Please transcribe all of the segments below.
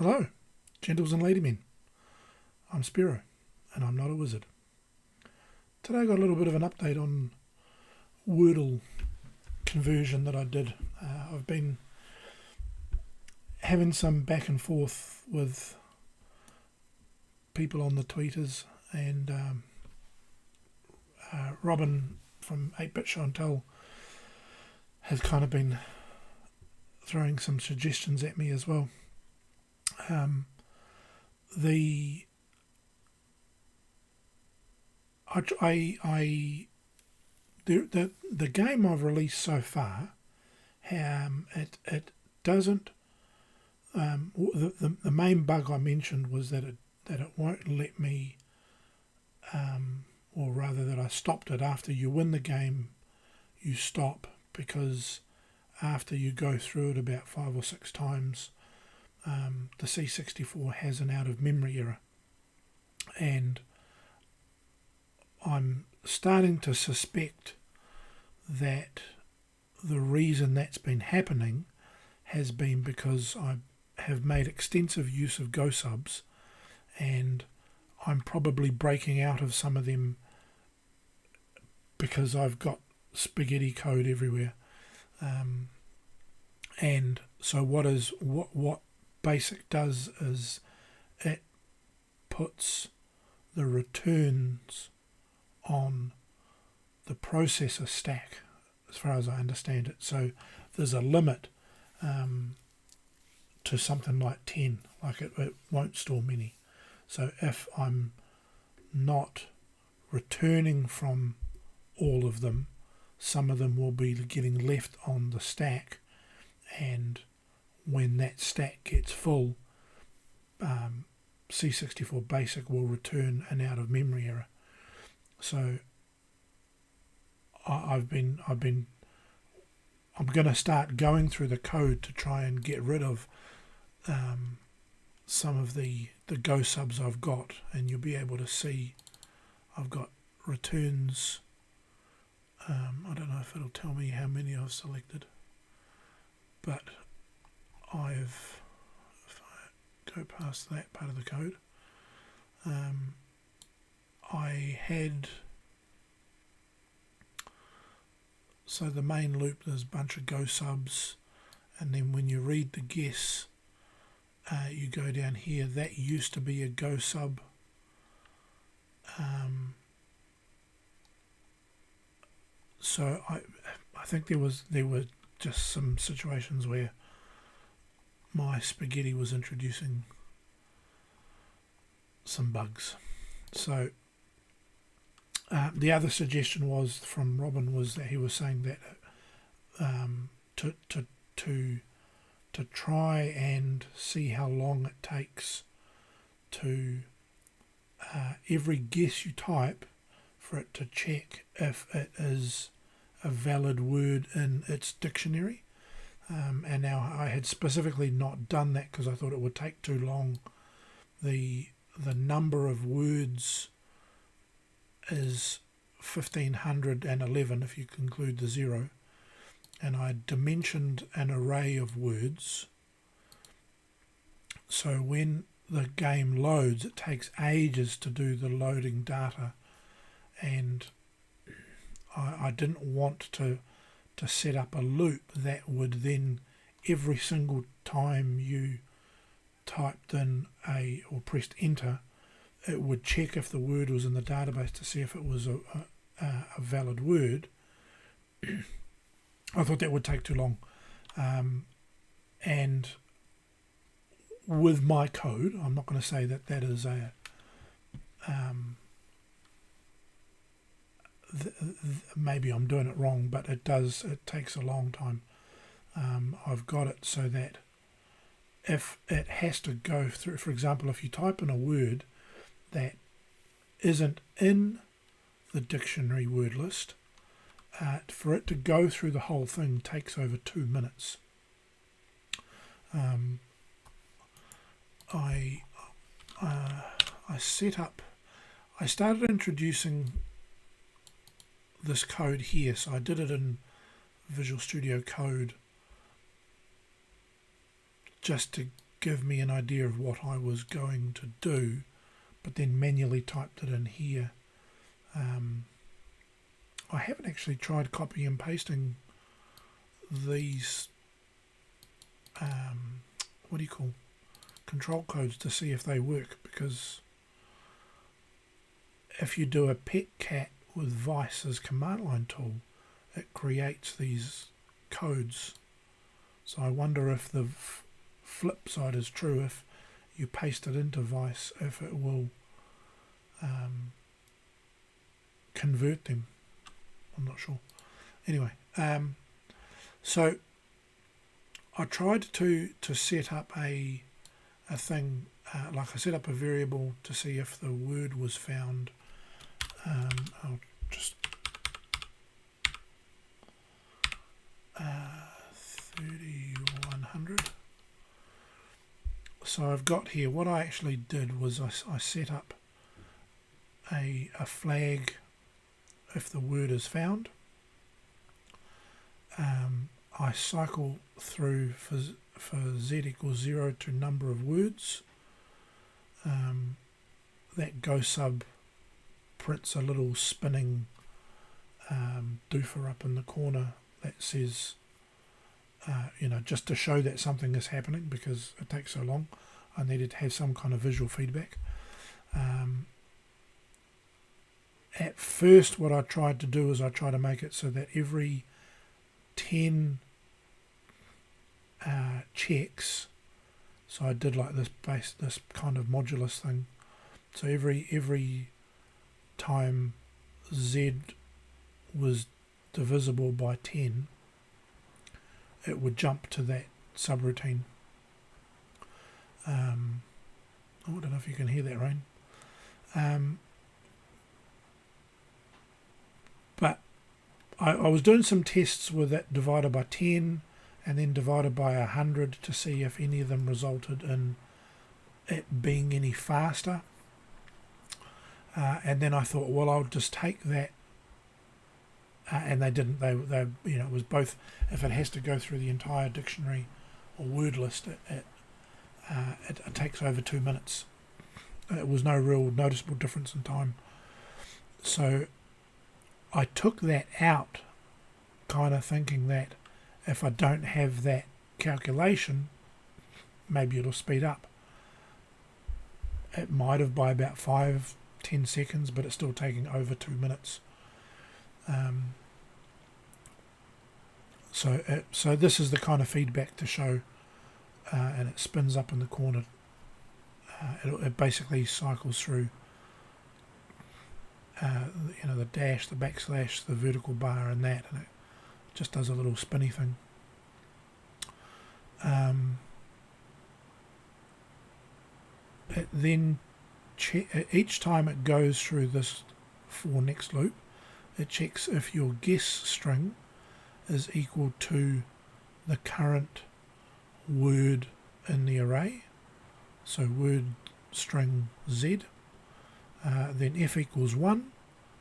Hello, gentles and ladymen. I'm Spiro, and I'm not a wizard. Today I got a little bit of an update on Wordle conversion that I did. I've been having some back and forth with people on the tweeters, and Robin from 8-Bit Show and Tell has kind of been throwing some suggestions at me as well. The game I've released so far, it doesn't. The main bug I mentioned was that it won't let me, or rather that I stopped it after you win the game. You stop because after you go through it about 5 or 6 times, the C64 has an out of memory error, and I'm starting to suspect that the reason that's been happening has been because I have made extensive use of Go subs, and I'm probably breaking out of some of them because I've got spaghetti code everywhere. And so what Basic does is it puts the returns on the processor stack, as far as I understand it. So there's a limit to something like 10, like it won't store many. So if I'm not returning from all of them, some of them will be getting left on the stack, and when that stack gets full, C64 Basic will return an out of memory error. So I'm going to start going through the code to try and get rid of some of the Go subs I've got, and you'll be able to see I've got returns. I don't know if it'll tell me how many I've selected, but if I go past that part of the code, I had, so the main loop, there's a bunch of Go subs, and then when you read the guess, you go down here. That used to be a Go sub. So I think there were just some situations where my spaghetti was introducing some bugs. So the other suggestion was from Robin was that he was saying that to try and see how long it takes to every guess you type for it to check if it is a valid word in its dictionary. And now I had specifically not done that because I thought it would take too long. The number of words is 1511 if you include the 0, and I dimensioned an array of words, so when the game loads it takes ages to do the loading data, and I didn't want to set up a loop that would then, every single time you typed in or pressed enter, it would check if the word was in the database to see if it was a valid word. I thought that would take too long, and with my code, I'm not going to say that is a maybe I'm doing it wrong, but it takes a long time. I've got it so that if it has to go through, for example, if you type in a word that isn't in the dictionary word list, for it to go through the whole thing takes over 2 minutes. I started introducing this code here, so I did it in Visual Studio Code just to give me an idea of what I was going to do, but then manually typed it in here. I haven't actually tried copy and pasting these what do you call control codes to see if they work, because if you do a pet cat with Vice as command line tool, it creates these codes. So I wonder if the flip side is true. If you paste it into Vice, if it will convert them. I'm not sure. Anyway, so I tried to set up a thing, like I set up a variable to see if the word was found. I'll just 3100. So I've got here, what I actually did was I set up a flag if the word is found. I cycle through for z equals 0 to number of words. That go sub prints a little spinning doofer up in the corner that says, just to show that something is happening, because it takes so long. I needed to have some kind of visual feedback. At first, what I tried to do is I tried to make it so that every 10 checks, so I did like this kind of modulus thing. So every time Z was divisible by 10, it would jump to that subroutine. I don't know if you can hear that rain. But I was doing some tests with it divided by 10 and then divided by 100 to see if any of them resulted in it being any faster. And then I thought, well, I'll just take that. And they didn't. They it was both. If it has to go through the entire dictionary or word list, it takes over 2 minutes. It was no real noticeable difference in time. So I took that out, kind of thinking that if I don't have that calculation, maybe it'll speed up. It might have by about 5-10 seconds, but it's still taking over 2 minutes. So this is the kind of feedback to show, and it spins up in the corner. It basically cycles through, the dash, the backslash, the vertical bar, and that, and it just does a little spinny thing. It then each time it goes through this for next loop, it checks if your guess string is equal to the current word in the array. So word string Z, then F equals 1,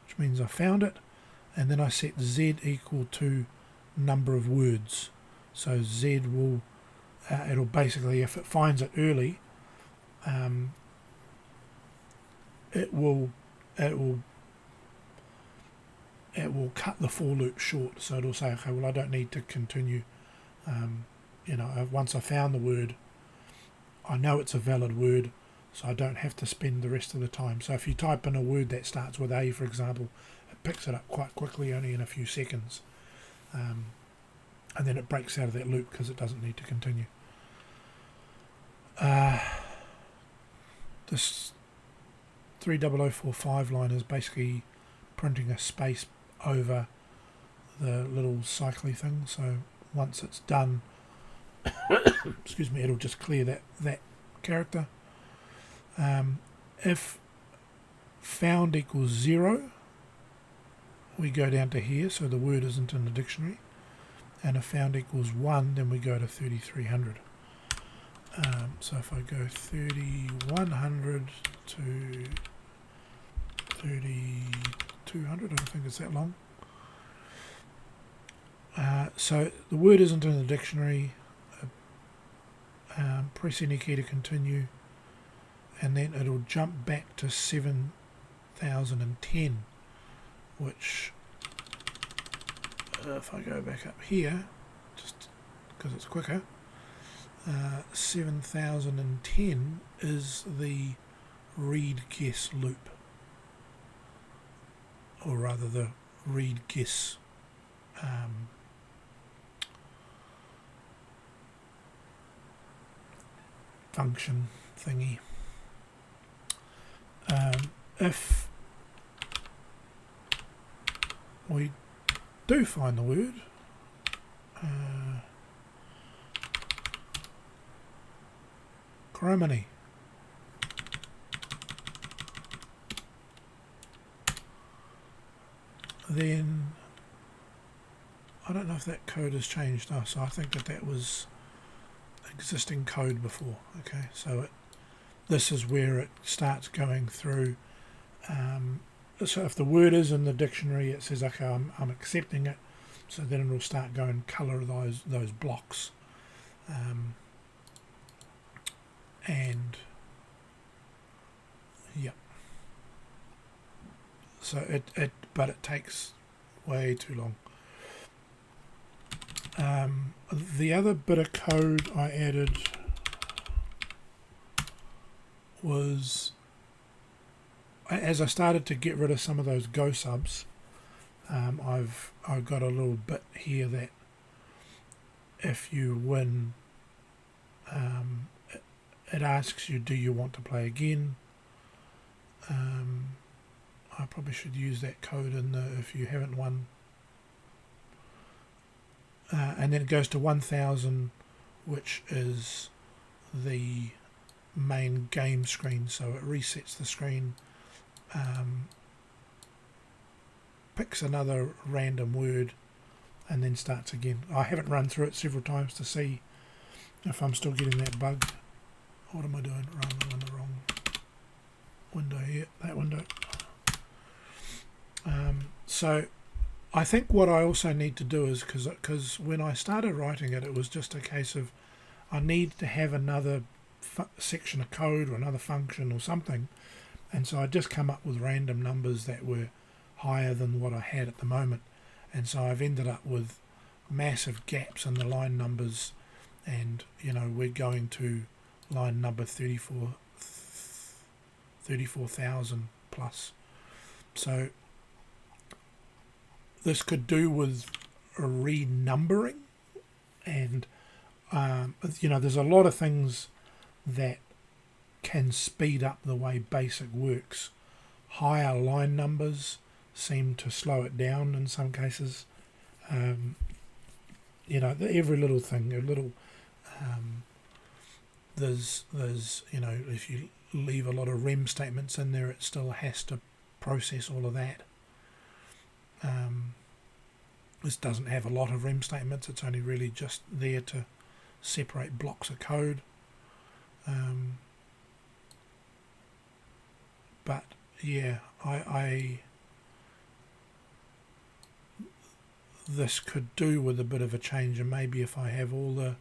which means I found it, and then I set Z equal to number of words. So Z will, it'll basically, if it finds it early, it will cut the for loop short. So it'll say, okay, well, I don't need to continue. Once I found the word, I know it's a valid word, so I don't have to spend the rest of the time. So if you type in a word that starts with A, for example, it picks it up quite quickly, only in a few seconds. And then it breaks out of that loop because it doesn't need to continue. This 30045 line is basically printing a space over the little cycly thing, so once it's done, excuse me, it'll just clear that character. If found equals 0, we go down to here, so the word isn't in the dictionary, and if found equals 1, then we go to 3300. So if I go 3100 to 3200, I don't think it's that long. So the word isn't in the dictionary. press any key to continue, and then it'll jump back to 7010, which if I go back up here, just because it's quicker, 7010 is the read guess loop, or rather the read guess function thingy. If we do find the word, Chromony, then I don't know if that code has changed. Oh, so I think that was existing code before. Okay, so this is where it starts going through. So if the word is in the dictionary, it says, okay, I'm accepting it. So then it will start going colour those blocks, and yep. So but it takes way too long. The other bit of code I added was, as I started to get rid of some of those Go subs, I've got a little bit here that if you win, it asks you, do you want to play again? I probably should use that code in the if you haven't won. And then it goes to 1000, which is the main game screen, so it resets the screen, picks another random word, and then starts again. I haven't run through it several times to see if I'm still getting that bug. What am I doing? I'm in the wrong window here, that window. So I think what I also need to do is, because when I started writing it, it was just a case of I need to have another section of code or another function or something, and so I just come up with random numbers that were higher than what I had at the moment, and so I've ended up with massive gaps in the line numbers, and we're going to line number 34,000 plus. So this could do with a renumbering, and there's a lot of things that can speed up the way BASIC works. Higher line numbers seem to slow it down in some cases. Every little thing, there's if you leave a lot of rem statements in there, it still has to process all of that. This doesn't have a lot of rem statements, it's only really just there to separate blocks of code. But yeah, this could do with a bit of a change, and maybe if I have all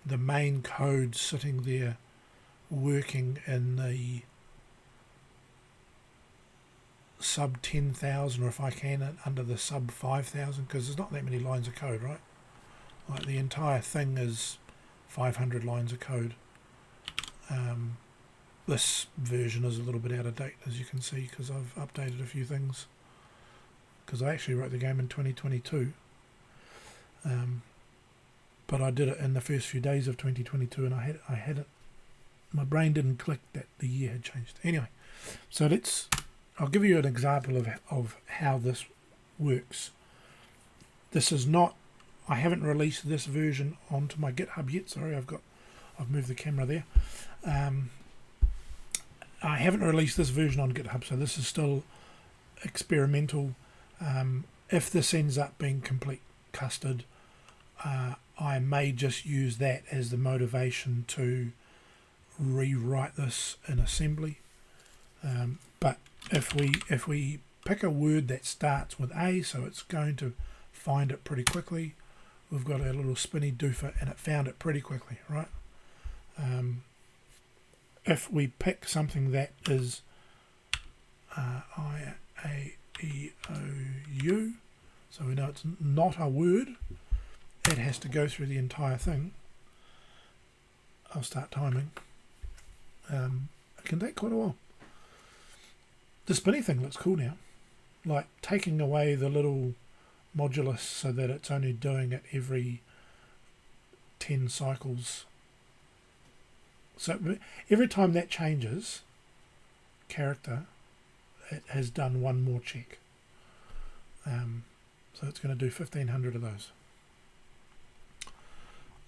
the main code sitting there working in the sub 10,000, or if I can under the sub 5,000, because there's not that many lines of code, right? Like the entire thing is 500 lines of code. This version is a little bit out of date, as you can see, because I've updated a few things, because I actually wrote the game in 2022, but I did it in the first few days of 2022, and I had it, my brain didn't click that the year had changed. Anyway, so I'll give you an example of how this works. This is not, I haven't released this version onto my GitHub yet. Sorry, I've moved the camera there. I haven't released this version on GitHub, so this is still experimental. If this ends up being complete custard, I may just use that as the motivation to rewrite this in assembly. But if we pick a word that starts with A, so it's going to find it pretty quickly. We've got a little spinny doofer, and it found it pretty quickly, right? if we pick something that is I, A, E, O, U, so we know it's not a word, it has to go through the entire thing. I'll start timing. It can take quite a while. The spinny thing looks cool now, like taking away the little modulus so that it's only doing it every 10 cycles. So every time that changes character, it has done one more check. So it's going to do 1,500 of those.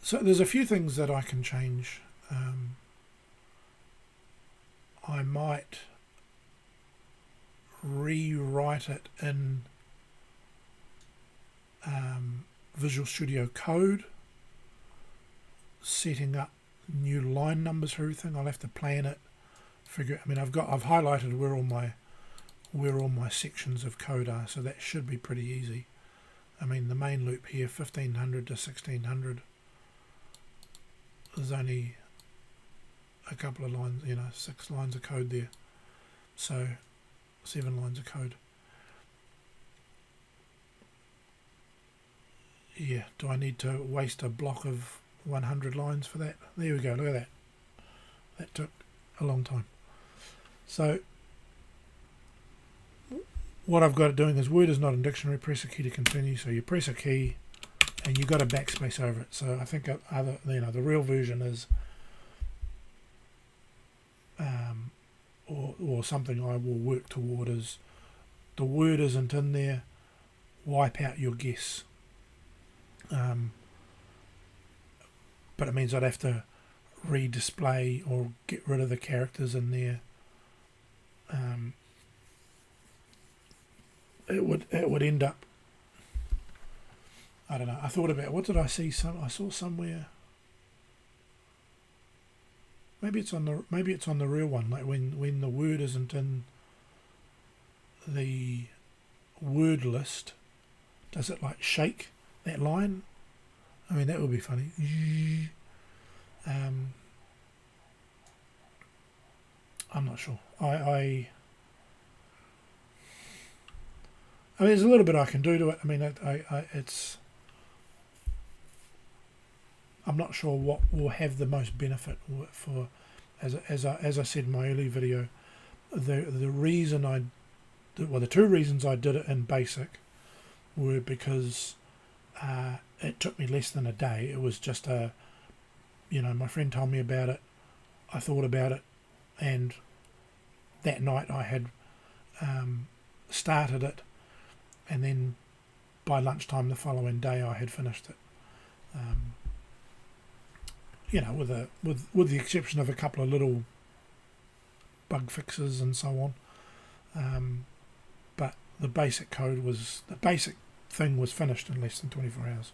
So there's a few things that I can change. I might rewrite it in Visual Studio Code, setting up new line numbers for everything. I'll have to plan it, figure. I mean, I've highlighted where all my sections of code are, so that should be pretty easy. I mean, the main loop here, 1,500 to 1,600, there's only a couple of lines, 6 lines of code there, so 7 lines of code. Yeah, do I need to waste a block of 100 lines for that? There we go, look at that. That took a long time. So what I've got it doing is word is not in dictionary, press a key to continue. So you press a key and you've got a backspace over it. So I think the real version is or something I will work toward is the word isn't in there, wipe out your guess. But it means I'd have to redisplay or get rid of the characters in there. It would end up, I don't know. I thought about, what did I see? I saw somewhere. Maybe it's on the real one. Like when the word isn't in the word list, does it like shake that line? I mean, that would be funny. I'm not sure. I mean, there's a little bit I can do to it. I mean, it's. I'm not sure what will have the most benefit for, as I said in my early video, the reason the 2 reasons I did it in BASIC were because it took me less than a day. It was just my friend told me about it. I thought about it, and that night I had started it, and then by lunchtime the following day I had finished it. With the exception of a couple of little bug fixes and so on. But the basic thing was finished in less than 24 hours.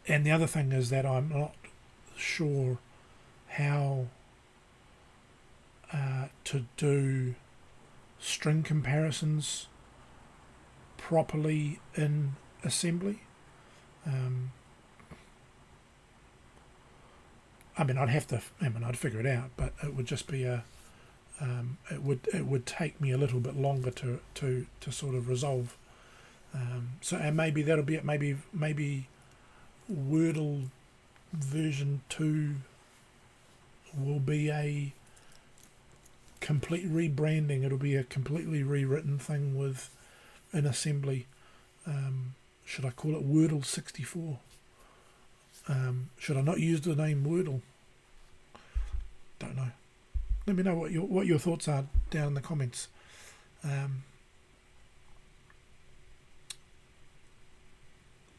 And the other thing is that I'm not sure how to do string comparisons properly in assembly. I'd figure it out, but it would just be it would take me a little bit longer to sort of resolve. And maybe that'll be it. Maybe Wordle version 2 will be a complete rebranding. It'll be a completely rewritten thing with an assembly. Should I call it Wordle 64? Should I not use the name Wordle? Don't know. Let me know what your thoughts are down in the comments.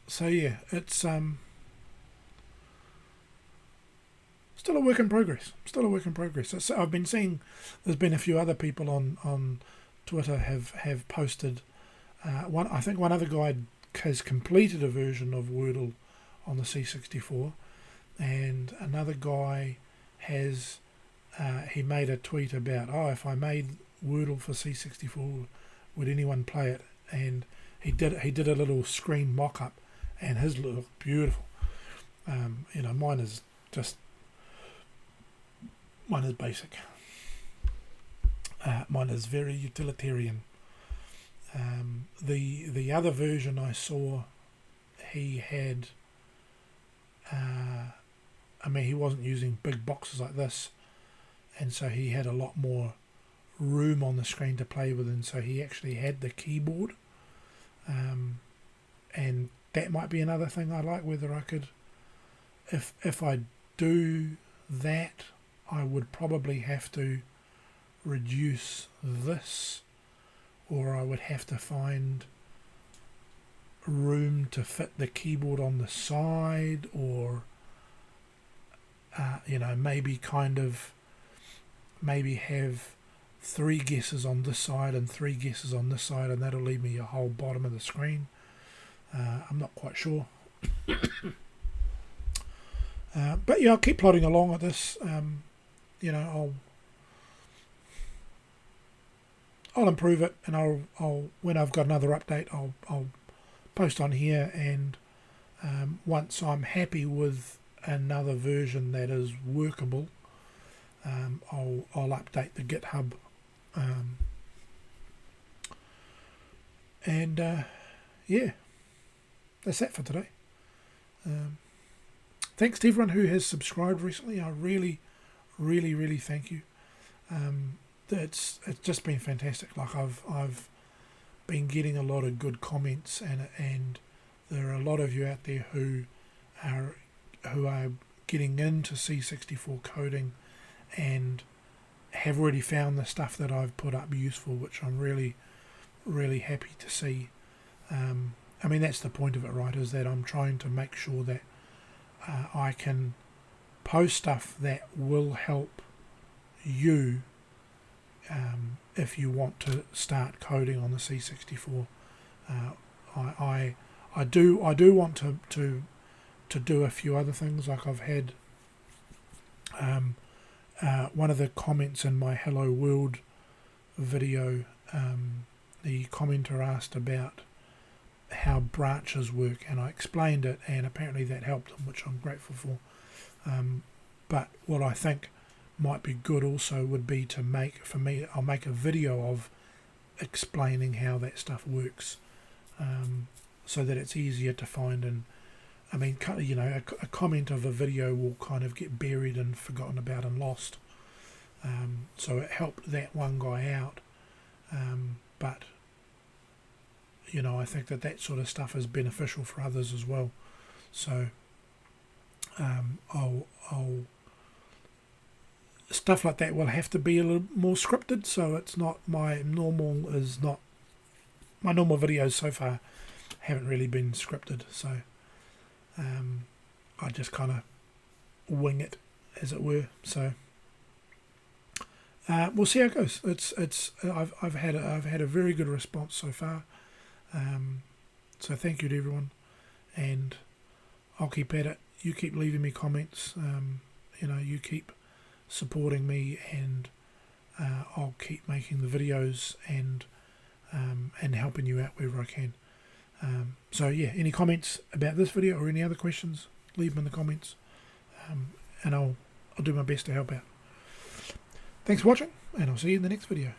So yeah, it's still a work in progress. I've been seeing there's been a few other people on Twitter have posted. I think one other guy has completed a version of Wordle on the C64, and another guy has he made a tweet about, if I made Wordle for C64, would anyone play it? And he did a little screen mock-up, and his looked beautiful. Mine is just Mine is basic. Mine is very utilitarian. The other version I saw, he had, I mean, he wasn't using big boxes like this, and so he had a lot more room on the screen to play with, and so he actually had the keyboard, and that might be another thing I like, whether I could, if I do that, I would probably have to reduce this, or I would have to find room to fit the keyboard on the side, or maybe have 3 guesses on this side and 3 guesses on this side, and that'll leave me a whole bottom of the screen. I'm not quite sure. But yeah, I'll keep plodding along at this. I'll improve it, and I'll when I've got another update, I'll post on here, and once I'm happy with another version that is workable, I'll update the GitHub, yeah, that's that for today. Thanks to everyone who has subscribed recently. I really, really, really thank you. It's just been fantastic. Like I've been getting a lot of good comments, and there are a lot of you out there who are getting into C64 coding and have already found the stuff that I've put up useful, which I'm really, really happy to see. I mean, that's the point of it, right? Is that I'm trying to make sure that I can post stuff that will help you if you want to start coding on the C64. I do want to do a few other things. Like I've had one of the comments in my Hello World video, the commenter asked about how branches work, and I explained it, and apparently that helped them, which I'm grateful for. But what I think might be good also would be to I'll make a video of explaining how that stuff works, so that it's easier to find. And I mean, a comment of a video will kind of get buried and forgotten about and lost. So it helped that one guy out, but I think that sort of stuff is beneficial for others as well. So I'll stuff like that will have to be a little more scripted, so it's not my normal videos so far haven't really been scripted, so I just kind of wing it, as it were. So we'll see how it goes. I've had a very good response so far, so thank you to everyone, and I'll keep at it. You keep leaving me comments, you keep supporting me, and I'll keep making the videos and helping you out wherever I can. So yeah, any comments about this video or any other questions, leave them in the comments, and I'll do my best to help out. Thanks for watching, and I'll see you in the next video.